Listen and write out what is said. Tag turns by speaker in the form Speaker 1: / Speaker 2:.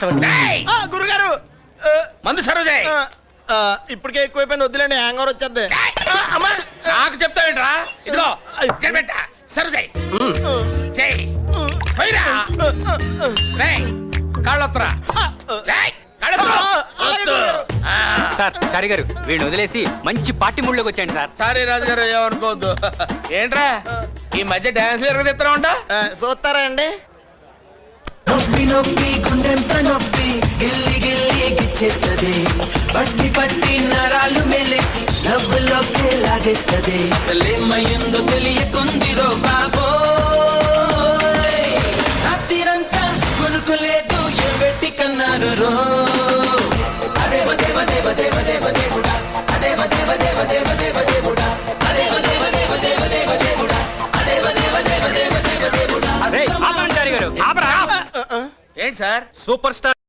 Speaker 1: మార్చవండి.
Speaker 2: గురుగారు
Speaker 3: మందు సర్వ్ చేయి.
Speaker 2: ఇప్పటికే ఎక్కువైపోయిన వద్దులేండి హ్యాంగ్ ఓవర్ వచ్చేద్ది. అమ్మా
Speaker 3: నాకు చెప్తావేంట్రా? ఇదిగో ఇక్కడ పెట్ట సర్వ్ చేయి. చేయి పోయిరా. రేయ్ కాళ్ళొత్తరా. రేయ్ కాళ్ళొత్తరా.
Speaker 1: సార్ చారి గారు వీడిని వదిలేసి మంచి పార్టీ మూడ్లోకి వచ్చాయండి సార్.
Speaker 3: సారీ రాజుగారు ఏమనుకోవద్దు. ఏంట్రా ఈ మధ్య డాన్స్ ఎరగదిస్తా ఉంటా?
Speaker 2: చూస్తారా అండి?
Speaker 4: నొప్పి నొప్పి గుండెంత నొప్పి గిల్లి గిల్లి గిచ్చేస్తది పట్టి పట్టి నరాలు మెలేసి నవ్వులోకి లాగేస్తది అసలేమయ్యిందో తెలియకుందిరో బాబోయ్ రాత్రిరంతా కొనుకోలేదు ఏ పెట్టి కన్నారు రో అదేవ దేవ దేవ దేవ దేవ దేవుడా అదేవ దేవ దేవ దేవ దేవ దేవుడా అదేవ దేవ దేవ దేవ దేవ దేవుడా అదేవ దేవ దేవ దేవ దేవ దేవుడా.
Speaker 1: చారి గారు
Speaker 3: ఏంటి సార్?
Speaker 1: Super star